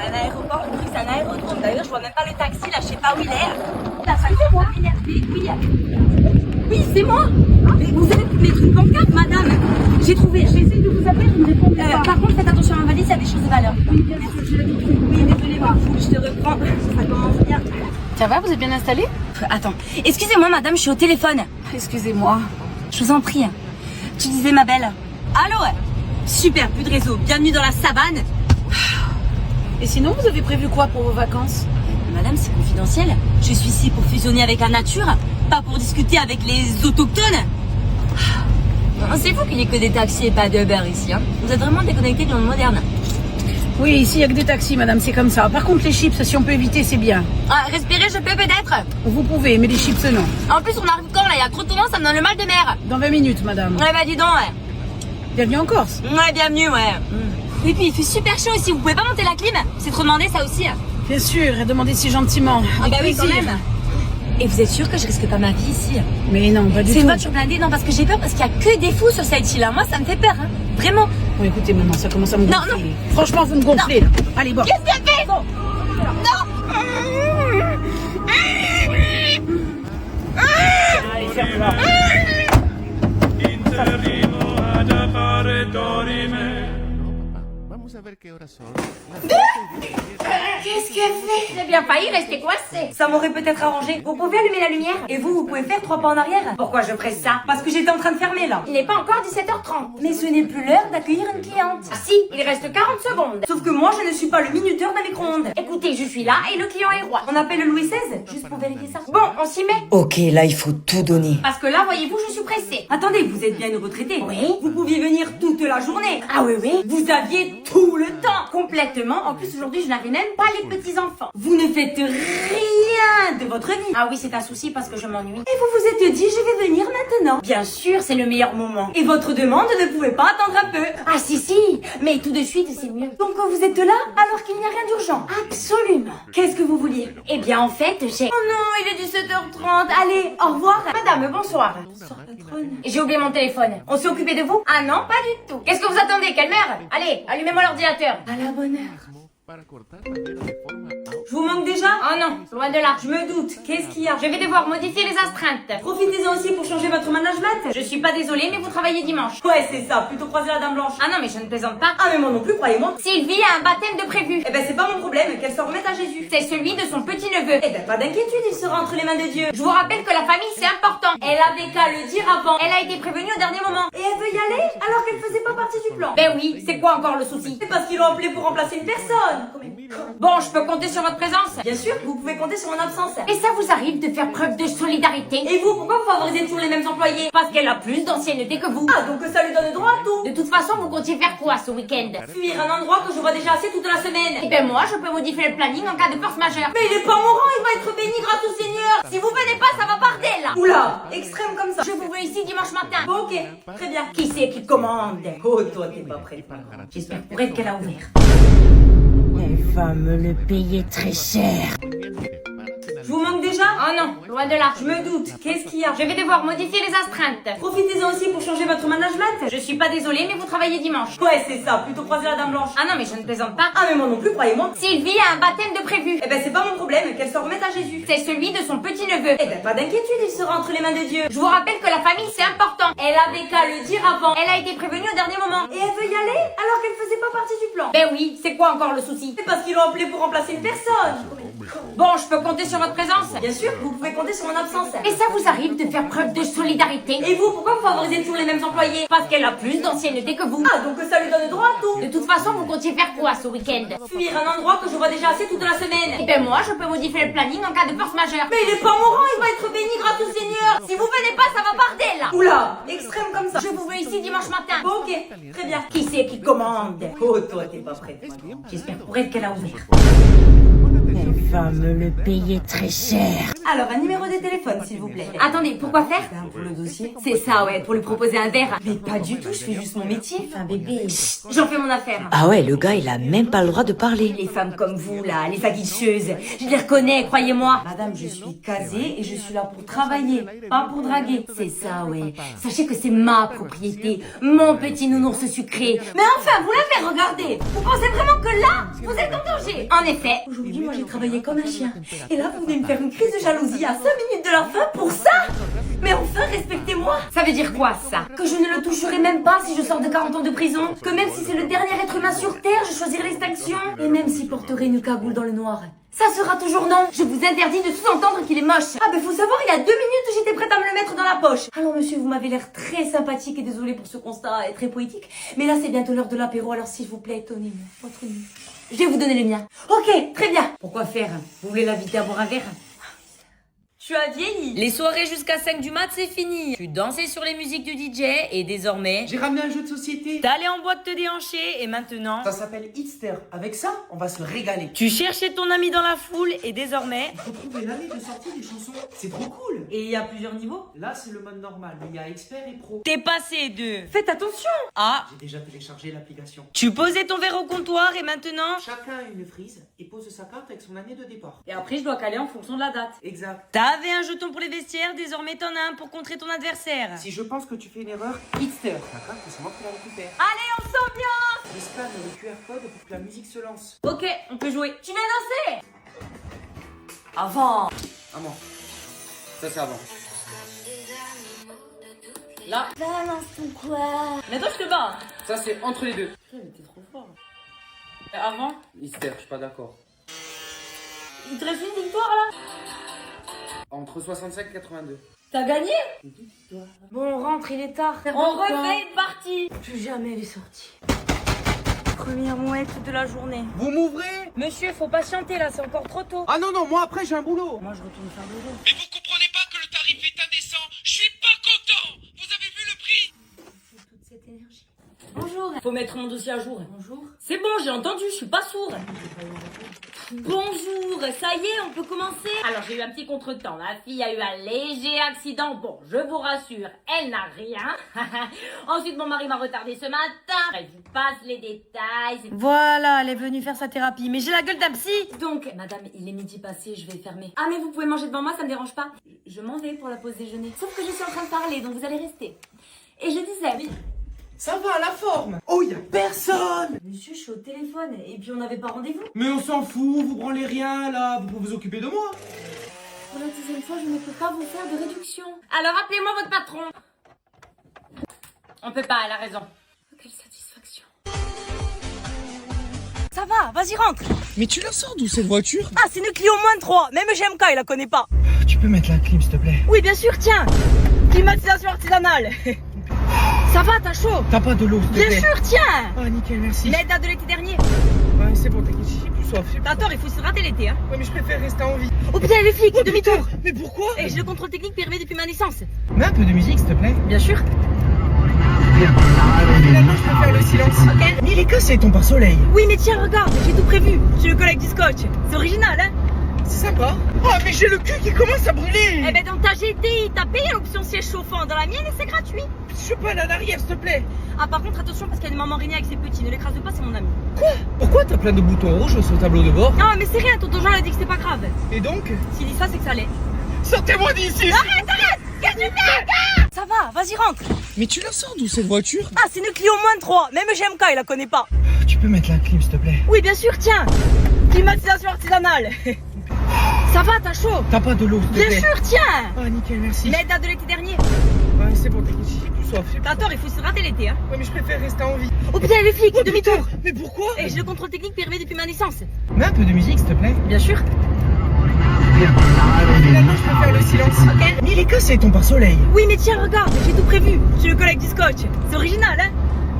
un aéroport, le truc c'est un aérodrome. D'ailleurs, je vois même pas le taxi, là, je sais pas où il est. Là, ça c'est moi. Énervé. Oui, c'est moi. Mais vous allez mettre une pancarte, madame. J'ai trouvé. J'essaie de vous appeler, vous me répondez pas. Par contre, faites attention à ma valise, il y a des choses de valeur. Oui, bien sûr, je l'ai compris. Oui, désolé, moi, je te reprends. Ça commence bien. Ça va, vous êtes bien installé? Attends. Excusez-moi, madame, je suis au téléphone. Excusez-moi. Je vous en prie. Tu disais, ma belle. Allô? Super, plus de réseau. Bienvenue dans la savane. Et sinon, vous avez prévu quoi pour vos vacances? Madame, c'est confidentiel. Je suis ici pour fusionner avec la nature, pas pour discuter avec les autochtones. C'est fou qu'il n'y ait que des taxis et pas de Uber ici. Hein. Vous êtes vraiment déconnecté du monde moderne. Oui, ici, il n'y a que des taxis, madame, c'est comme ça. Par contre, les chips, si on peut éviter, c'est bien. Ah, respirer, je peux peut-être. Vous pouvez, mais les chips, non. En plus, on arrive quand là? Il y a trop de tournants, ça me donne le mal de mer. Dans 20 minutes, madame. Ouais, bah dis donc, ouais. Bienvenue en Corse. Ouais, bienvenue, ouais. Et puis, il fait super chaud ici. Vous pouvez pas monter la clim? C'est trop demandé, ça aussi. Bien sûr, et demandez si gentiment. Ah bah oui, quand même. Et vous êtes sûr que je risque pas ma vie ici? Mais non, pas du tout. C'est une voiture blindée? Non, parce que j'ai peur, parce qu'il y a que des fous sur cette île. Moi, ça me fait peur, hein. Vraiment. Bon, écoutez, maman, ça commence à me gonfler. Non. Franchement, vous me gonflez, là. Allez, bon. Qu'est-ce qu'il a fait? Non. Allez, ferme-la. Qu'est-ce qu'elle fait? J'ai bien failli rester coincée. Ça m'aurait peut-être arrangé. Vous pouvez allumer la lumière? Et vous pouvez faire 3 pas en arrière? Pourquoi je ferais ça? Parce que j'étais en train de fermer là. Il n'est pas encore 17h30. Mais ce n'est plus l'heure d'accueillir une cliente. Ah si, il reste 40 secondes. Sauf que moi, je ne suis pas le minuteur d'un micro-ondes. Écoutez, je suis là et le client est roi. On appelle le Louis XVI, juste pour vérifier ça. Bon, on s'y met. Ok, là il faut tout donner. Parce que là, voyez-vous, je suis pressée. Attendez, vous êtes bien une retraitée. Oui. Vous pouviez venir toute la journée. Ah oui, oui. Vous aviez tout le temps. Complètement. En plus, aujourd'hui, je n'avais même pas les petits-enfants. Vous ne faites rien de votre vie. Ah oui, c'est un souci parce que je m'ennuie. Et vous vous êtes dit, je vais venir maintenant. Bien sûr, c'est le meilleur moment. Et votre demande ne pouvait pas attendre un peu. Ah si, mais tout de suite, c'est mieux. Donc vous êtes là alors qu'il n'y a rien d'urgent. Absolument. Qu'est-ce que vous vouliez? Eh bien, en fait, j'ai... Oh non, il est 17h30. Allez, au revoir. Madame, bonsoir. Bonsoir, patronne. J'ai oublié mon téléphone. On s'est occupé de vous? Ah non, pas du tout. Qu'est-ce que vous attendez? Quelle mère? Allez, allumez-moi l'ordinateur. À la bonne heure. Je vous manque déjà? Oh non, loin de là. Je me doute. Qu'est-ce qu'il y a? Je vais devoir modifier les astreintes. Profitez-en aussi pour changer votre management. Je suis pas désolée, mais vous travaillez dimanche. Ouais, c'est ça. Plutôt croiser la dame blanche. Ah non, mais je ne plaisante pas. Ah, mais moi non plus, croyez-moi. Sylvie a un baptême de prévu. Eh ben, c'est pas mon problème. Qu'elle se remette à Jésus. C'est celui de son petit-neveu. Eh ben, pas d'inquiétude, il sera entre les mains de Dieu. Je vous rappelle que la famille, c'est important. Elle avait qu'à le dire avant. Elle a été prévenue au dernier moment. Et elle veut y aller alors qu'elle faisait pas partie du plan. Ben oui, c'est quoi encore le souci? C'est parce qu'ils l'ont appelé pour remplacer une personne. Bon, je peux compter sur votre présence? Bien sûr, vous pouvez compter sur mon absence. Et ça vous arrive de faire preuve de solidarité? Et vous, pourquoi vous favorisez toujours les mêmes employés? Parce qu'elle a plus d'ancienneté que vous. Ah, donc ça lui donne droit à tout. De toute façon, vous comptiez faire quoi ce week-end? Fuir un endroit que je vois déjà assez toute la semaine. Et ben moi, je peux modifier le planning en cas de force majeure. Mais il est pas mourant, il va être béni grâce au Seigneur. Si vous venez pas, ça va partir là. Oula, extrême comme ça. Je vous veux ici dimanche matin. Bon, ok, très bien. Qui c'est qui commande? Oh, toi, t'es pas prêt. J'espère pour elle qu'elle a ouvert. Elle va me le payer très cher. Je vous manque déjà? Oh non, loin de là. Je me doute. Qu'est-ce qu'il y a? Je vais devoir modifier les astreintes. Profitez-en aussi pour changer votre management. Je suis pas désolée, mais vous travaillez dimanche. Ouais, c'est ça. Plutôt croiser la dame blanche. Ah non, mais je ne plaisante pas. Ah, mais moi non plus, croyez-moi. Sylvie a un baptême de prévu. Eh ben, c'est pas mon problème. Qu'elle se remette à Jésus. C'est celui de son petit-neveu. Eh ben, pas d'inquiétude, il sera entre les mains de Dieu. Je vous rappelle que la famille, c'est important. Elle avait qu'à le dire avant. Elle a été prévenue au dernier moment. Et elle veut y aller alors qu'elle faisait pas partie du plan. Ben oui, c'est quoi encore le souci? C'est parce qu'ils l'ont appelé pour remplacer une personne. Bon, je peux compter sur votre présence? Bien sûr, vous pouvez compter sur mon absence. Et ça vous arrive de faire preuve de solidarité? Et vous, pourquoi vous favorisez toujours les mêmes employés? Parce qu'elle a plus d'ancienneté que vous. Ah, donc ça lui donne droit à tout. De toute façon, vous comptiez faire quoi ce week-end? Fuir un endroit que je vois déjà assez toute la semaine. Et ben moi, je peux modifier le planning en cas de force majeure. Mais il est pas mourant, il va être béni grâce au Seigneur. Si vous venez pas, ça va partir là. Oula, extrême comme ça. Je vous veux ici dimanche matin. Bon, ok, très bien. Qui c'est qui commande? Oh, toi, t'es pas prêt. J'espère pour elle qu'elle a ouvert. Elle va me le payer très cher. Alors, un numéro de téléphone, s'il vous plaît. Attendez, pourquoi faire? Pour le dossier. C'est ça, ouais, pour lui proposer un verre. Mais pas du tout, je fais juste mon métier. Enfin, bébé. J'en fais mon affaire. Ah ouais, le gars, il a même pas le droit de parler. Les femmes comme vous, là, les aguicheuses, je les reconnais, croyez-moi. Madame, je suis casée et je suis là pour travailler, pas pour draguer. C'est ça, ouais. Sachez que c'est ma propriété, mon petit nounours sucré. Mais enfin, vous l'avez regardé. Vous pensez vraiment que là, vous êtes en danger? En effet. Aujourd'hui, moi, j'ai travaillé comme un chien. Et là, vous venez me faire une crise de jalousie à 5 minutes de la fin pour ça? Mais enfin, respectez-moi. Ça veut dire quoi, ça? Que je ne le toucherai même pas si je sors de 40 ans de prison? Que même si c'est le dernier être humain sur Terre, je choisirai l'extinction? Et même s'il porterait une cagoule dans le noir? Ça sera toujours non. Je vous interdis de sous-entendre qu'il est moche. Ah ben faut savoir, il y a 2 minutes, j'étais prête à me le mettre dans la poche. Alors monsieur, vous m'avez l'air très sympathique et désolé pour ce constat et très poétique. Mais là, c'est bientôt l'heure de l'apéro, alors s'il vous plaît, donnez-moi votre nom. Je vais vous donner le mien. Ok, très bien. Pourquoi faire? Vous voulez l'inviter à boire un verre? Tu as vieilli. Les soirées jusqu'à 5 du mat, c'est fini. Tu dansais sur les musiques du DJ et désormais... J'ai ramené un jeu de société. T'allais en boîte te déhancher et maintenant... Ça s'appelle Hitster. Avec ça, on va se régaler. Tu cherchais ton ami dans la foule et désormais... Faut trouver l'année de sortie des chansons. C'est trop cool. Et il y a plusieurs niveaux? Là, c'est le mode normal, mais il y a expert et pro. T'es passé de... Faites attention. Ah, J'ai déjà téléchargé l'application. tu posais ton verre au comptoir et maintenant... Chacun a une frise et pose sa carte avec son année de départ. Et après, je dois caler en fonction de la date. Exact. T'avais un jeton pour les vestiaires, désormais t'en as un pour contrer ton adversaire. Si je pense que tu fais une erreur, Hitster. D'accord, c'est moi qui la récupère. Allez, on s'ambiance. Je scanne le QR code pour que la musique se lance. Ok, on peut jouer. Tu viens danser? Avant. Avant. Ça, c'est avant. Là. Balance ton quoi? Mais toi, je te bats. Ça, c'est entre les deux. Mais t'es trop fort. Avant. Hitster, je suis pas d'accord. Il te reste une victoire là? Entre 65 et 82. T'as gagné? Bon, on rentre, il est tard. On refait une partie. Plus jamais les sorties. Première mouette de la journée. Vous m'ouvrez? Monsieur, faut patienter là, c'est encore trop tôt. Ah non, non, moi après j'ai un boulot. Moi, je retourne faire le dos. Mais vous comprenez pas que le tarif est indécent? Je suis pas content! Vous avez vu le prix? Toute cette énergie. Bonjour. Faut mettre mon dossier à jour. Bonjour. C'est bon, j'ai entendu, je suis pas sourde. Bonjour, ça y est, on peut commencer? Alors j'ai eu un petit contretemps, ma fille a eu un léger accident. Bon, je vous rassure, elle n'a rien. Ensuite mon mari m'a retardé ce matin. Je vous passe les détails. Voilà, elle est venue faire sa thérapie, mais j'ai la gueule d'un psy. Donc, madame, il est midi passé, je vais fermer. Ah mais vous pouvez manger devant moi, ça me dérange pas. Je m'en vais pour la pause déjeuner. Sauf que je suis en train de parler, donc vous allez rester. Et je disais... Ça va, la forme. Oh, y a personne. Monsieur, je suis au téléphone et puis on n'avait pas rendez-vous. Mais on s'en fout, vous branlez rien là, vous pouvez vous occuper de moi. Pour la 10e fois, je ne peux pas vous faire de réduction. Alors appelez-moi votre patron. On peut pas, elle a raison. Oh, quelle satisfaction. Ça va, vas-y rentre. Mais tu la sors d'où cette voiture? Ah, c'est une Clio -3. Même GMK, il la connaît pas. Tu peux mettre la clim s'il te plaît? Oui, bien sûr, tiens. Climatisation artisanale. Ça va, t'as chaud? T'as pas de l'eau s'il te Bien plaît? sûr, tiens. Ah nickel, merci. L'aide date de l'été dernier. Ouais, c'est bon, t'inquiète, j'ai plus soif. T'as tort, il faut se rater l'été, hein. Ouais, mais je préfère rester en vie. Oh putain, les flics, demi-tour. Mais pourquoi? Et j'ai le contrôle technique périmé depuis ma naissance. Mets un peu de musique s'il te plaît. Bien sûr. Finalement, je préfère le silence. Ok. Mais il est cassé ton pare-soleil. Oui, mais tiens, regarde, j'ai tout prévu. J'ai le collègue du scotch. C'est original, hein. C'est sympa. Oh, mais j'ai le cul qui commence à brûler. Eh ben, dans ta GTI, t'as payé l'option siège chauffant. Dans la mienne, et c'est gratuit. Je peux aller en arrière s'il te plaît. Ah, par contre, attention, parce qu'il y a une maman Rénie avec ses petits. Ne l'écrase pas, c'est mon ami. Quoi? Pourquoi t'as plein de boutons rouges sur le tableau de bord? Non, mais c'est rien, tonton Jean a dit que c'était pas grave. Et donc? S'il dit ça, c'est que ça l'est. Sortez-moi d'ici. Arrête. Qu'est-ce que tu fais? Ça va, vas-y, rentre. Mais tu la sors d'où cette voiture? Ah, c'est une Clio -3. Même GMK, il la connaît pas. Tu peux mettre la clim s'il te plaît? Oui, bien sûr, tiens. Climatisation artisanale. Ça va, t'as chaud? T'as pas de l'eau s'il te Bien plaît? sûr, tiens. Ah nickel, merci. L'aide date de l'été dernier. Ouais, c'est bon, t'inquiète, j'ai plus soif. T'as tort, il faut se rater l'été, hein. Ouais, mais je préfère rester en vie. Oh putain, les flics, Oh, demi-tour. putain, mais pourquoi? Et j'ai le contrôle technique périmé depuis ma naissance. Mets un peu de musique s'il te plaît. Bien sûr. Finalement, je préfère le silence. Ok. Mais il est cassé ton pare-soleil. Oui, mais tiens, regarde, j'ai tout prévu. J'ai le collègue du scotch. C'est original, hein.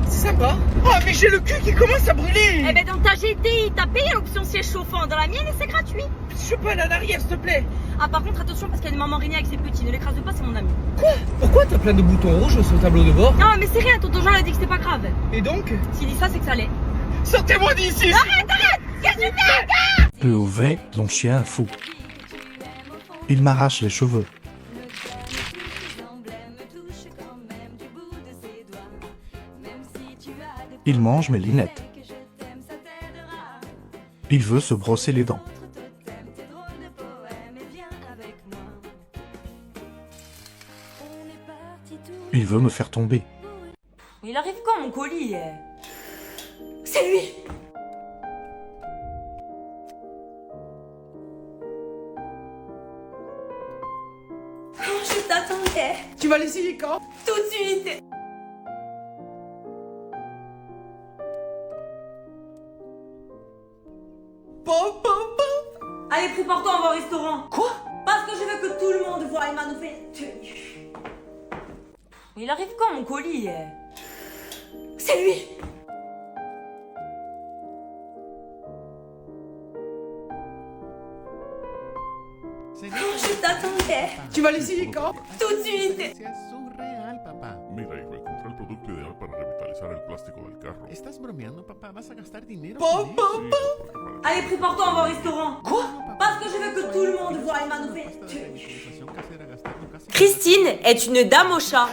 C'est sympa. Oh, mais j'ai le cul qui commence à brûler. Eh ben, dans ta GTI, t'as payé l'option siège chauffant. Dans la mienne, et c'est gratuit. Je peux aller en arrière s'il te plaît. Ah, par contre, attention, parce qu'il y a une maman Rénie avec ses petits. Ne l'écrase pas, c'est mon ami. Quoi? Pourquoi t'as plein de boutons rouges sur le tableau de bord? Non, mais c'est rien, tonton Jean a dit que c'était pas grave. Et donc? S'il dit ça, c'est que ça l'est. Sortez-moi d'ici. Arrête. Qu'est-ce que tu fais? EOV, mon chien fou. Il m'arrache les cheveux. Il mange mes lunettes. Il veut se brosser les dents. Il veut me faire tomber. Il arrive quand mon colis? C'est lui! Je t'attendais. Tu vas l'essayer quand? Tout de suite. Allez, prépare-toi, on va au restaurant. Quoi? Parce que je veux que tout le monde voie ma nouvelle tenue. Il arrive quand mon colis? C'est lui. Je t'attendais. Tu vas l'essayer quand? Tout de suite. Surreal, papá. Mira, hijo, encontré el producto ideal para revitalizar el plástico del carro. ¿Estás bromeando, papá? ¿Vas a gastar dinero? Sí, porque para- Allez, prépare-toi, on va au restaurant. Quoi? Parce que je veux que tout le monde voie ma nouvelle tenue. Casera, gastando casi... Christine est une dame au chat.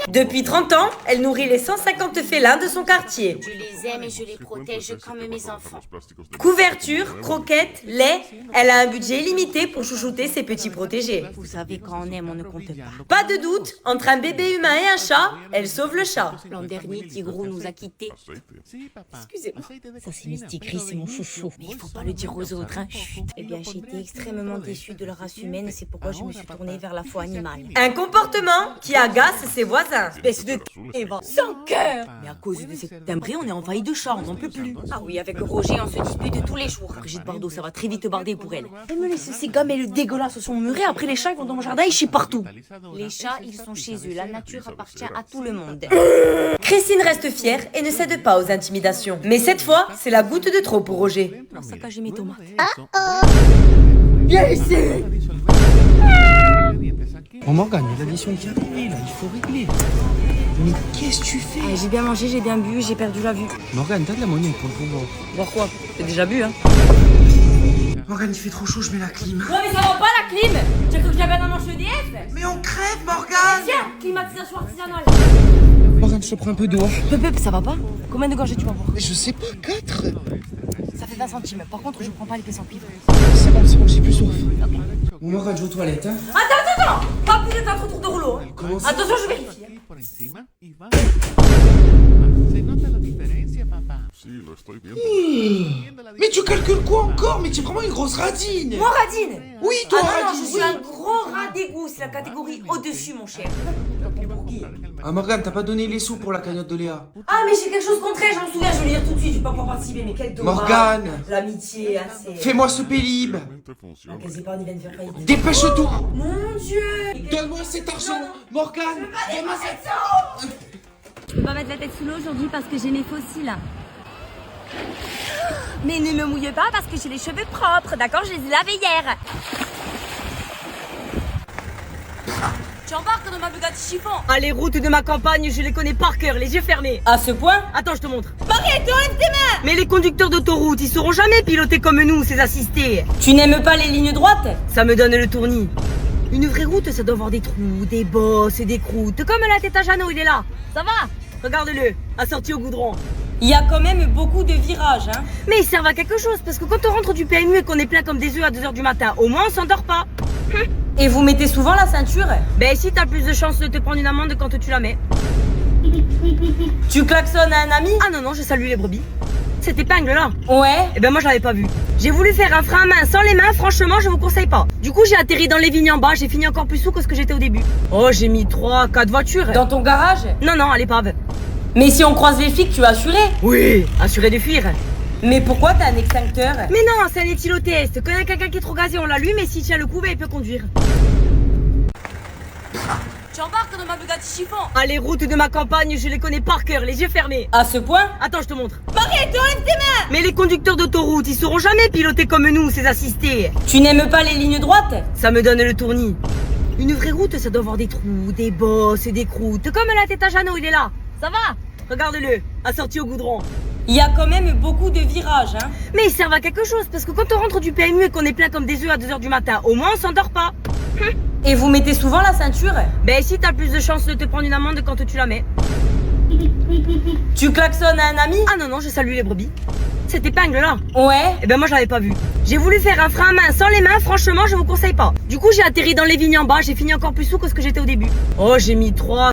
Depuis 30 ans, elle nourrit les 150 félins de son quartier. Je les aime et je les protège comme mes enfants. Los plásticos de- Couverture, croquettes, lait, elle a un budget limité pour chouchouter ses petits protégés. Vous savez, quand on aime, on ne compte pas. Pas de doute, entre un bébé humain et un chat, elle sauve le chat. L'an dernier, Tigrou nous a quittés. Aceite. Sí, papá. Excusez-moi. Aceite de Ça, c'est cocina, Mysticry, pero c'est mon bien, chouchou. pero Mais il faut bolsa pas le de dire aux bolsa, autres, hein. ¿no? Chut. Eh bien, j'ai été extrêmement déçue de leur race humaine et c'est pourquoi je me suis tournée vers la foi animale. Un comportement qui agace ses voisins. Espèce de Eva, sans cœur. Mais à Ah, cause de cette timbrée, on est envahi de chats, on n'en peut plus. Ah oui, avec Roger, on se dispute tous les jours. Brigitte Bardot, ça va très vite barder pour elle. Elle me laisse ces gammes le dégueulasse sur mon muret. Après, les chats, ils vont dans mon jardin, ils chient partout. Les chats, ils sont chez eux. La nature appartient à tout le monde. Christine reste fière et ne cède pas aux intimidations. Mais cette fois, c'est la goutte de trop pour Roger. Alors, saccager mes tomates. Viens ici. Oh Morgane, il y a l'addition qui arrive là, il faut régler. Mais qu'est-ce que tu fais? Ah, j'ai bien mangé, j'ai bien bu, j'ai perdu la vue. Morgane, t'as de la monnaie pour le pouvoir. Voir quoi? T'as déjà bu, hein? Morgane, il fait trop chaud, je mets la clim. Ouais, mais ça va pas la clim. Tu as cru que j'avais un manche EDF? Mais on crève, Morgane! Tiens, climatisation artisanale. Morgane, je te prends un peu d'eau. Pep, ça va pas? Combien de gorgées tu vas boire? Je sais pas, 4. Ça fait 20 centimes. Par contre, je prends pas les pièces en cuivre. C'est bon, j'ai plus soif. Bon, Morgane, je vais aux toilettes, hein. Attends. Pas plus de 4 tours de rouleau. Hein. Comment ça? Attention, je vérifie. Por encima y va. Se nota la diferencia, papá. Sí, lo estoy viendo. Mais tu calcules quoi encore? Mais tu es vraiment une grosse radine! Moi, radine. Oui, toi, Ah non, radine! je suis un gros rat d'égout. C'est la catégorie au-dessus, mon cher. Ah, Morgane, t'as pas donné les sous pour la cagnotte de Léa. Ah, mais j'ai quelque chose contre elle, je m'en souviens, je vais le dire tout de suite, je vais pas pouvoir participer, mais quel dommage. Morgane! L'amitié, hein, c'est... Fais-moi ce pélib! Realmente funciona. Quelles épargnes viennent faire faillite. Dépêche-toi! Mon Dieu. Donne-moi cet argent! Morgane! Donne-moi cet Je peux pas mettre la tête sous l'eau aujourd'hui parce que j'ai mes fossiles. Mais ne me mouille pas parce que j'ai les cheveux propres, d'accord? Je les ai lavés hier. Tu embarques dans ma Bugatti chiffon. Ah, les routes de ma campagne, je les connais par cœur, les yeux fermés. À ce point, Attends, je te montre. Barrette, enlève tes mains! Mais les conducteurs d'autoroute, ils sauront jamais piloter comme nous, ces assistés. Tu n'aimes pas les lignes droites? Ça me donne le tournis. Une vraie route, ça doit avoir des trous, des bosses et des croûtes. Comme la tête à Jeannot, il est là. Ça va? Regarde-le, assorti au goudron. Il y a quand même beaucoup de virages, hein. Mais ils servent à quelque chose, parce que quand on rentre du PMU et qu'on est plein comme des œufs à 2h du matin, au moins on s'endort pas. Et vous mettez souvent la ceinture? Ben si t'as plus de chances de te prendre une amende quand tu la mets. Tu klaxonnes à un ami? Ah non, je salue les brebis. Cette épingle là? Ouais. Eh ben moi je l'avais pas vue. J'ai voulu faire un frein à main sans les mains, franchement je vous conseille pas. Du coup j'ai atterri dans les vignes en bas, j'ai fini encore plus sous que ce que j'étais au début. Oh j'ai mis 3-4 voitures. Dans ton garage? Non, à l'épave. Mais si on croise les flics, tu as assuré? Oui, assuré de fuir. Mais pourquoi t'as un extincteur? Mais non, c'est un éthylotest. Quand il y a quelqu'un qui est trop gazé, on l'allume et s'il tient le coup, ben, il peut conduire. Tu embarques dans ma Bugatti chiffon. Ah, les routes de ma campagne, je les connais par cœur, les yeux fermés. À ce point? Attends, je te montre. Barrette, enlève tes mains! Mais les conducteurs d'autoroute, ils sauront jamais piloter comme nous, ces assistés. Tu n'aimes pas les lignes droites? Ça me donne le tournis. Une vraie route, ça doit avoir des trous, des bosses et des croûtes. Comme la tête à Jeannot, il est là. Ça va? Regarde-le, assorti au goudron. Il y a quand même beaucoup de virages, hein. Mais ils servent à quelque chose, parce que quand on rentre du PMU et qu'on est plein comme des œufs à 2h du matin, au moins on s'endort pas. Et vous mettez souvent la ceinture? Ben si t'as plus de chances de te prendre une amende quand tu la mets. Tu klaxonnes à un ami? Ah non, je salue les brebis. Cette épingle là? Ouais. Eh ben moi je l'avais pas vue. J'ai voulu faire un frein à main sans les mains, franchement je vous conseille pas. Du coup j'ai atterri dans les vignes en bas, j'ai fini encore plus sous que ce que j'étais au début. Oh j'ai mis 3